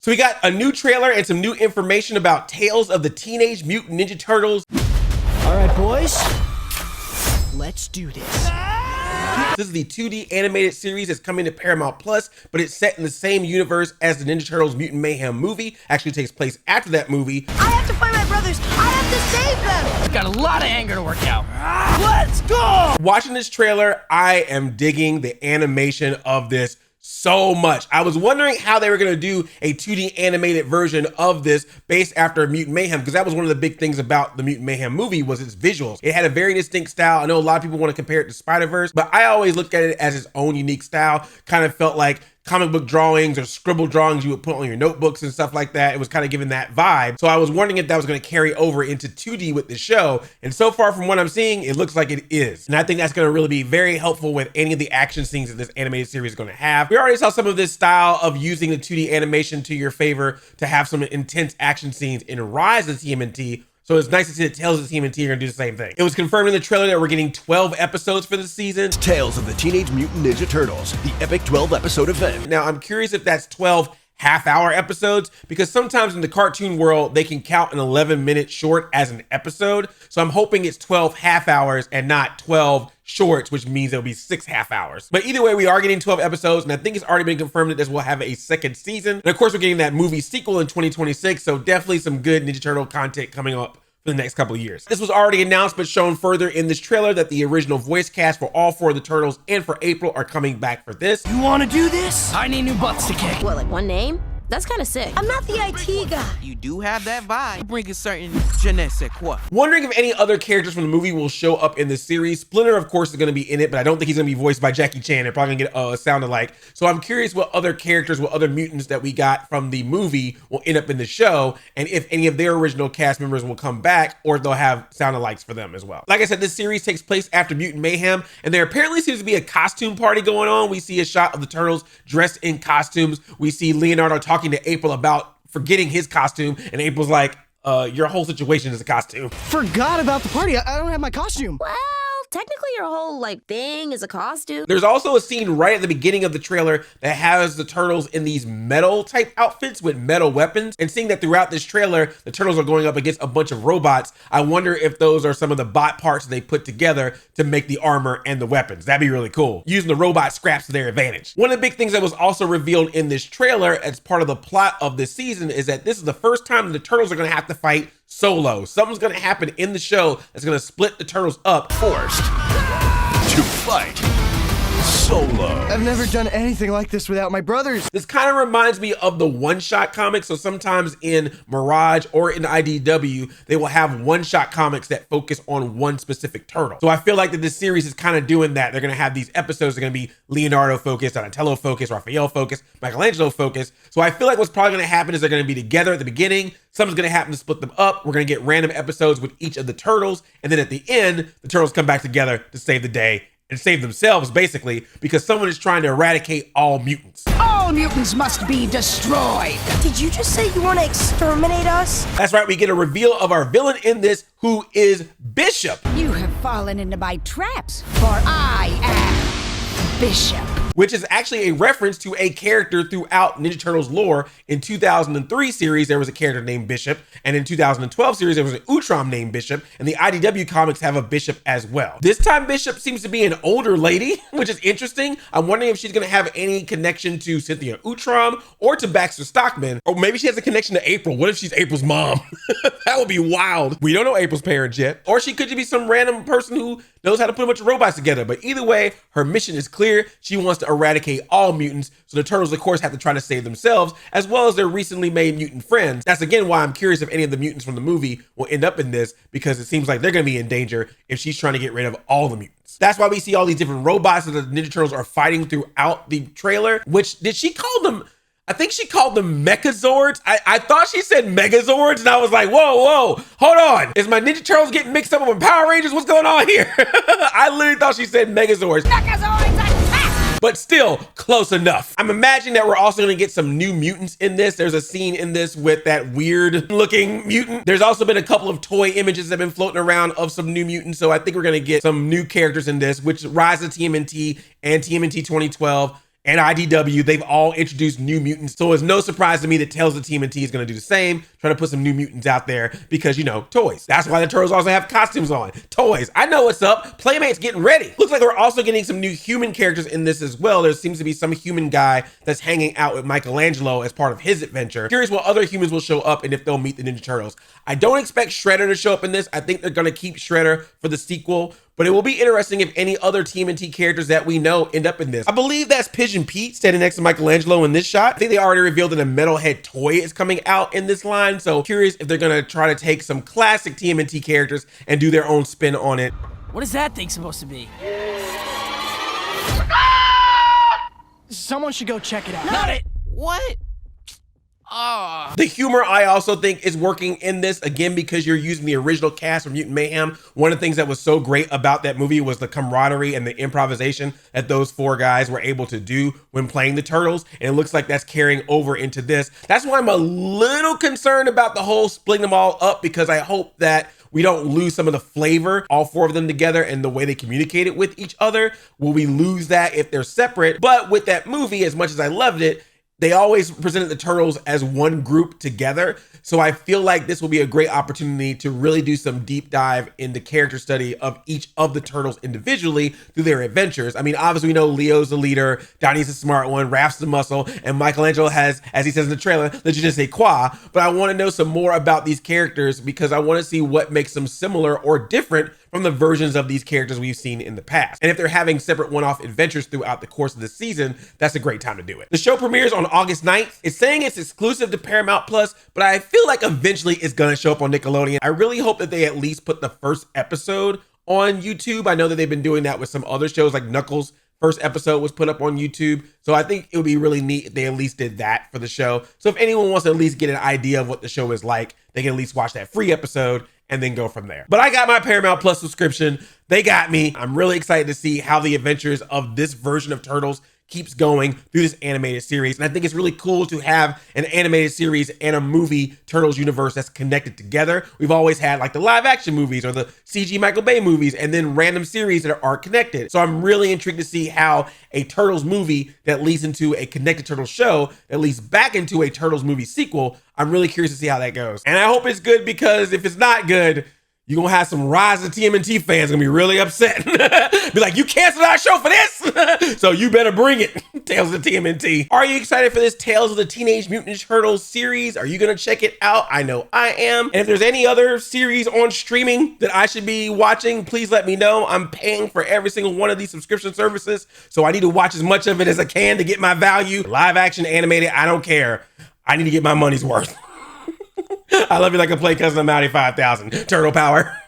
So we got a new trailer and some new information about Tales of the Teenage Mutant Ninja Turtles. All right, boys, let's do this. This is the 2D animated series that's coming to Paramount Plus, but it's set in the same universe as the Ninja Turtles Mutant Mayhem movie. Actually takes place after that movie. I have to find my brothers. I have to save them. I've got a lot of anger to work out. Let's go! Watching this trailer, I am digging the animation of this so much. I was wondering how they were going to do a 2D animated version of this based after Mutant Mayhem, because that was one of the big things about the Mutant Mayhem movie was its visuals. It had a very distinct style. I know a lot of people want to compare it to Spider-Verse, but I always looked at it as its own unique style. Kind of felt like comic book drawings or scribble drawings you would put on your notebooks and stuff like that. It was kind of giving that vibe. So I was wondering if that was going to carry over into 2D with the show. And so far from what I'm seeing, it looks like it is. And I think that's going to really be very helpful with any of the action scenes that this animated series is going to have. We already saw some of this style of using the 2D animation to your favor to have some intense action scenes in Rise of TMNT. So it's nice to see that Tales of the TMNT are gonna do the same thing. It was confirmed in the trailer that we're getting 12 episodes for the season. Tales of the Teenage Mutant Ninja Turtles, the epic 12-episode event. Now, I'm curious if that's 12 half-hour episodes, because sometimes in the cartoon world, they can count an 11-minute short as an episode. So I'm hoping it's 12 half hours and not 12 shorts, which means it'll be 6 half hours. But either way, we are getting 12 episodes, and I think it's already been confirmed that this will have a second season. And of course, we're getting that movie sequel in 2026, so definitely some good Ninja Turtle content coming up for the next couple of years. This was already announced but shown further in this trailer that the original voice cast for all 4 of the Turtles and for April are coming back for this. You want to do this? I need new butts to kick. What, like one name? That's kind of sick. I'm not the IT guy. You do have that vibe. You bring a certain je ne sais quoi. Wondering if any other characters from the movie will show up in this series. Splinter, of course, is going to be in it, but I don't think he's going to be voiced by Jackie Chan. They're probably going to get a sound alike. So I'm curious what other characters, what other mutants that we got from the movie will end up in the show, and if any of their original cast members will come back, or if they'll have sound alikes for them as well. Like I said, this series takes place after Mutant Mayhem, and there apparently seems to be a costume party going on. We see a shot of the Turtles dressed in costumes. We see Leonardo talking to April about forgetting his costume, and April's like, your whole situation is a costume. Forgot about the party. I don't have my costume. Well, technically your whole, thing is a costume. There's also a scene right at the beginning of the trailer that has the Turtles in these metal type outfits with metal weapons. And seeing that throughout this trailer, the Turtles are going up against a bunch of robots, I wonder if those are some of the bot parts they put together to make the armor and the weapons. That'd be really cool. Using the robot scraps to their advantage. One of the big things that was also revealed in this trailer as part of the plot of this season is that this is the first time that the Turtles are going to have to fight solo. Something's going to happen in the show that's going to split the Turtles up. Forced to fight solo. I've never done anything like this without my brothers. This kind of reminds me of the one-shot comics. So sometimes in Mirage or in IDW, they will have one-shot comics that focus on one specific turtle. So I feel like that this series is kind of doing that. They're going to have these episodes that are going to be Leonardo focused, Donatello focused, Raphael focused, Michelangelo focused. So I feel like what's probably going to happen is they're going to be together at the beginning. Something's going to happen to split them up. We're going to get random episodes with each of the turtles. And then at the end, the turtles come back together to save the day and save themselves, basically, because someone is trying to eradicate all mutants. All mutants must be destroyed. Did you just say you want to exterminate us? That's right, we get a reveal of our villain in this, who is Bishop. You have fallen into my traps, for I am Bishop. Which is actually a reference to a character throughout Ninja Turtles lore. In 2003 series, there was a character named Bishop, and in 2012 series, there was an Utrom named Bishop, and the IDW comics have a Bishop as well. This time, Bishop seems to be an older lady, which is interesting. I'm wondering if she's gonna have any connection to Cynthia Utrom or to Baxter Stockman, or maybe she has a connection to April. What if she's April's mom? That would be wild. We don't know April's parents yet. Or she could just be some random person who knows how to put a bunch of robots together. But either way, her mission is clear. She wants to eradicate all mutants. So the Turtles, of course, have to try to save themselves, as well as their recently made mutant friends. That's again why I'm curious if any of the mutants from the movie will end up in this, because it seems like they're going to be in danger if she's trying to get rid of all the mutants. That's why we see all these different robots that the Ninja Turtles are fighting throughout the trailer, which did she call them? I think she called them Mechazords. I thought she said Megazords, and I was like, whoa, hold on. Is my Ninja Turtles getting mixed up with Power Rangers? What's going on here? I literally thought she said Megazords. Megazords attack! But still, close enough. I'm imagining that we're also gonna get some new mutants in this. There's a scene in this with that weird looking mutant. There's also been a couple of toy images that have been floating around of some new mutants. So I think we're gonna get some new characters in this, which Rise of TMNT and TMNT 2012 and IDW, they've all introduced New Mutants. So it's no surprise to me that Tales of TMNT is going to do the same, trying to put some New Mutants out there because, you know, toys. That's why the Turtles also have costumes on. Toys. I know what's up. Playmate's getting ready. Looks like we're also getting some new human characters in this as well. There seems to be some human guy that's hanging out with Michelangelo as part of his adventure. Curious what other humans will show up and if they'll meet the Ninja Turtles. I don't expect Shredder to show up in this. I think they're going to keep Shredder for the sequel, but it will be interesting if any other TMNT characters that we know end up in this. I believe that's Pigeon Pete standing next to Michelangelo in this shot. I think they already revealed that a Metalhead toy is coming out in this line, so curious if they're going to try to take some classic TMNT characters and do their own spin on it. What is that thing supposed to be? Someone should go check it out. Not it. What? Ah. The humor I also think is working in this, again, because you're using the original cast from Mutant Mayhem. One of the things that was so great about that movie was the camaraderie and the improvisation that those four guys were able to do when playing the Turtles. And it looks like that's carrying over into this. That's why I'm a little concerned about the whole splitting them all up, because I hope that we don't lose some of the flavor, all four of them together, and the way they communicated with each other. Will we lose that if they're separate? But with that movie, as much as I loved it, they always presented the Turtles as one group together. So I feel like this will be a great opportunity to really do some deep dive into character study of each of the Turtles individually through their adventures. I mean, obviously we know Leo's the leader, Donnie's the smart one, Raph's the muscle, and Michelangelo has, as he says in the trailer, le je ne sais quoi. But I want to know some more about these characters because I want to see what makes them similar or different from the versions of these characters we've seen in the past. And if they're having separate one-off adventures throughout the course of the season, that's a great time to do it. The show premieres on August 9th. It's saying it's exclusive to Paramount Plus, but I feel like eventually it's gonna show up on Nickelodeon. I really hope that they at least put the first episode on YouTube. I know that they've been doing that with some other shows like Knuckles. First episode was put up on YouTube. So I think it would be really neat if they at least did that for the show. So if anyone wants to at least get an idea of what the show is like, they can at least watch that free episode and then go from there. But I got my Paramount Plus subscription. They got me. I'm really excited to see how the adventures of this version of Turtles keeps going through this animated series. And I think it's really cool to have an animated series and a movie Turtles universe that's connected together. We've always had like the live action movies or the CG Michael Bay movies and then random series that are connected. So I'm really intrigued to see how a Turtles movie that leads into a connected Turtles show that leads back into a Turtles movie sequel. I'm really curious to see how that goes. And I hope it's good, because if it's not good, you're gonna have some Rise of TMNT fans gonna be really upset. Be like, you canceled our show for this? So you better bring it. Tales of TMNT. Are you excited for this Tales of the Teenage Mutant Ninja Turtles series? Are you gonna check it out? I know I am. And if there's any other series on streaming that I should be watching, please let me know. I'm paying for every single one of these subscription services, so I need to watch as much of it as I can to get my value. Live action, animated, I don't care. I need to get my money's worth. I love you like a play cousin of Mountie 5000. Turtle power.